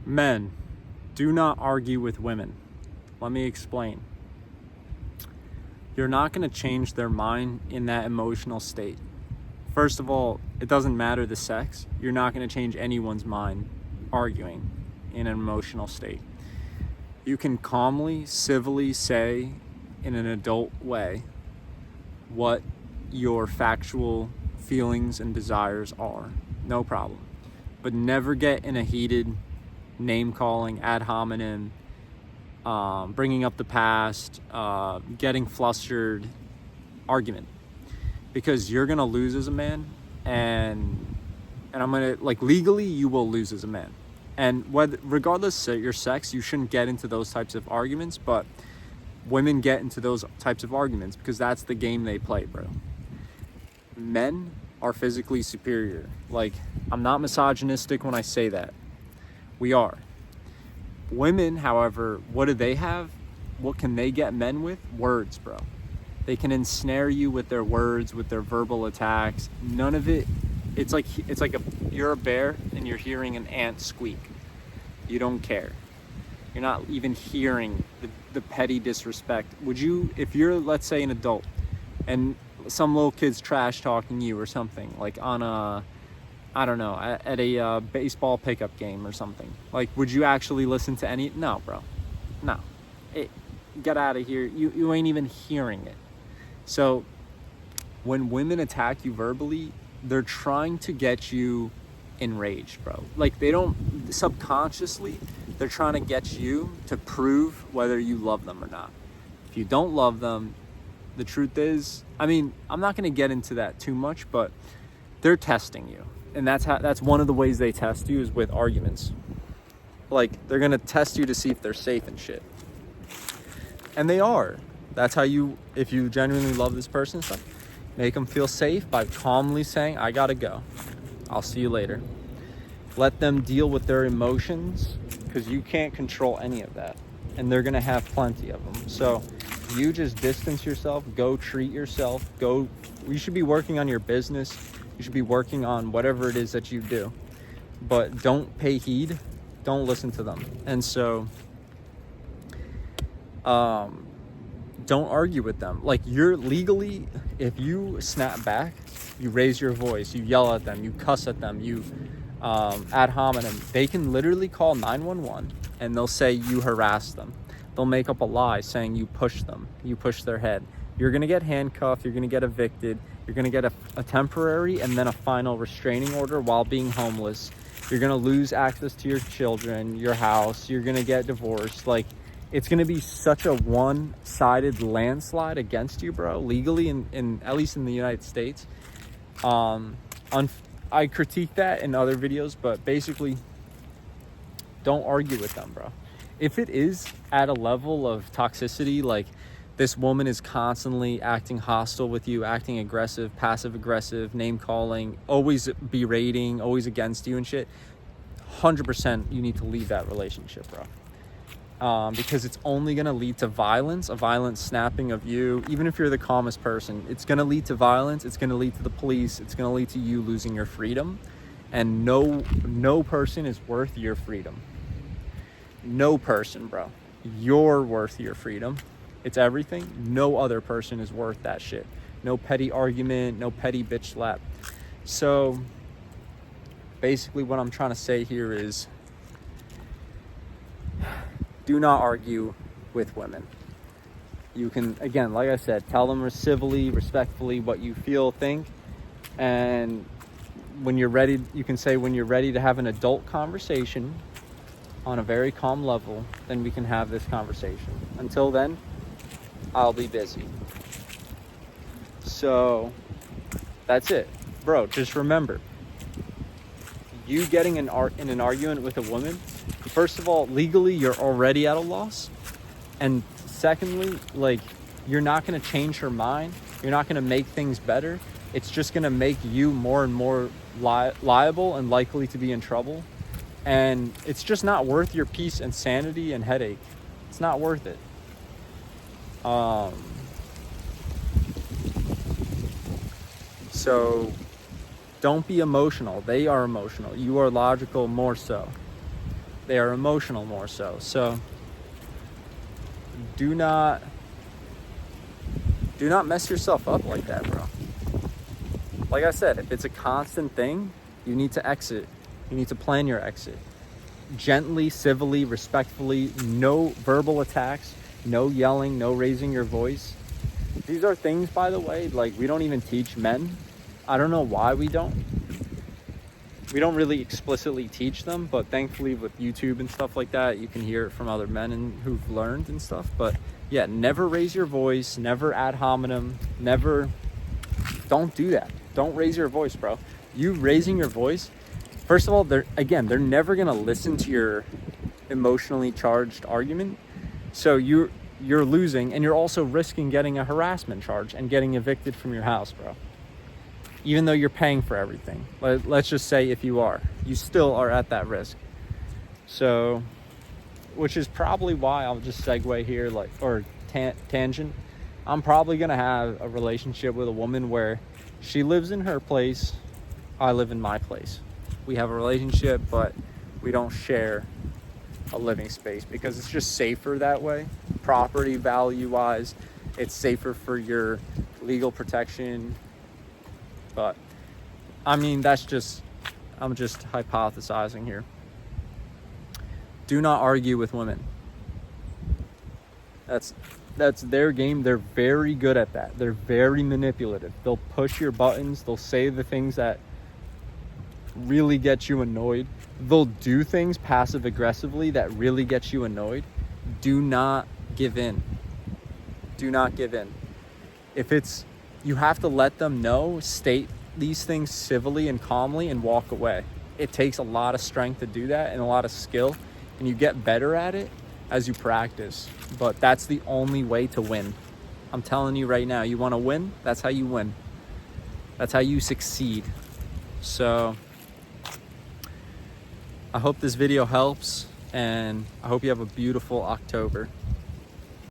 Men, do not argue with women. Let me explain. You're not going to change their mind in that emotional state. First of all, it doesn't matter the sex. You're not going to change anyone's mind arguing in an emotional state. You can calmly, civilly say in an adult way what your factual feelings and desires are. No problem. But never get in a heated name calling, ad hominem, bringing up the past, getting flustered argument, because you're gonna lose as a man, and I'm gonna, like, legally you will lose as a man, and regardless of your sex, you shouldn't get into those types of arguments. But women get into those types of arguments because that's the game they play, bro. Men are physically superior. Like, I'm not misogynistic when I say that. We are. Women, however, what do they have? What can they get men with? Words, bro. They can ensnare you with their words, with their verbal attacks. None of it. It's like you're a bear and you're hearing an ant squeak. You don't care. You're not even hearing the petty disrespect. Would you, if you're, let's say, an adult and some little kid's trash talking you or something, like on a, I don't know, at a baseball pickup game or something, like, would you actually listen to any? No, bro. No. Get out of here. You ain't even hearing it. So when women attack you verbally, they're trying to get you enraged, bro. Like, they don't, subconsciously, they're trying to get you to prove whether you love them or not. If you don't love them, the truth is, I mean, I'm not going to get into that too much, but they're testing you. And that's one of the ways they test you, is with arguments. Like, they're going to test you to see if they're safe and shit. And they are. That's how you, if you genuinely love this person and stuff, make them feel safe by calmly saying, I gotta go. I'll see you later. Let them deal with their emotions, because you can't control any of that. And they're gonna have plenty of them. So you just distance yourself, go treat yourself, you should be working on your business. You should be working on whatever it is that you do. But don't pay heed. Don't listen to them. And so, don't argue with them. Like, you're legally, if you snap back, you raise your voice, you yell at them, you cuss at them, you ad hominem, they can literally call 911 and they'll say you harassed them. They'll make up a lie saying you pushed them, you pushed their head. You're gonna get handcuffed, you're gonna get evicted, you're gonna get a temporary and then a final restraining order while being homeless. You're gonna lose access to your children, your house, you're gonna get divorced. Like, it's going to be such a one-sided landslide against you, bro, legally, in at least in the United States. I critique that in other videos, but basically, don't argue with them, bro. If it is at a level of toxicity, like this woman is constantly acting hostile with you, acting aggressive, passive-aggressive, name-calling, always berating, always against you and shit, 100% you need to leave that relationship, bro. Because it's only going to lead to violence, a violent snapping of you. Even if you're the calmest person, it's going to lead to violence. It's going to lead to the police. It's going to lead to you losing your freedom. And no person is worth your freedom. No person, bro. You're worth your freedom. It's everything. No other person is worth that shit. No petty argument, no petty bitch slap. So basically what I'm trying to say here is, do not argue with women. You can, again, like I said, tell them civilly, respectfully what you feel, think. And when you're ready, you can say, when you're ready to have an adult conversation on a very calm level, then we can have this conversation. Until then, I'll be busy. So that's it. Bro, just remember, you getting in an argument with a woman, first of all, legally, you're already at a loss. And secondly, like, you're not going to change her mind. You're not going to make things better. It's just going to make you more and more liable and likely to be in trouble. And it's just not worth your peace and sanity and headache. It's not worth it. So don't be emotional. They are emotional. You are logical more so. They are emotional more so. So do not mess yourself up like that, bro. Like I said, if it's a constant thing, you need to exit. You need to plan your exit. Gently, civilly, respectfully, no verbal attacks, no yelling, no raising your voice. These are things, by the way, like we don't even teach men. I don't know why we don't. We don't really explicitly teach them, but thankfully with YouTube and stuff like that, you can hear it from other men and who've learned and stuff. But yeah, never raise your voice, never ad hominem, don't do that. Don't raise your voice, bro. You raising your voice, first of all, they're never gonna listen to your emotionally charged argument. So you're losing, and you're also risking getting a harassment charge and getting evicted from your house, bro. Even though you're paying for everything. Let's just say if you still are at that risk. So, which is probably why I'll just segue here, tangent. I'm probably gonna have a relationship with a woman where she lives in her place, I live in my place. We have a relationship, but we don't share a living space because it's just safer that way. Property value wise, it's safer for your legal protection. But I mean, I'm just hypothesizing here. Do not argue with women. That's their game. They're very good at that. They're very manipulative. They'll push your buttons. They'll say the things that really get you annoyed. They'll do things passive aggressively that really get you annoyed. Do not give in. Do not give in. You have to let them know, state these things civilly and calmly, and walk away. It takes a lot of strength to do that and a lot of skill, and you get better at it as you practice. But that's the only way to win. I'm telling you right now, you want to win? That's how you win. That's how you succeed. So I hope this video helps, and I hope you have a beautiful October.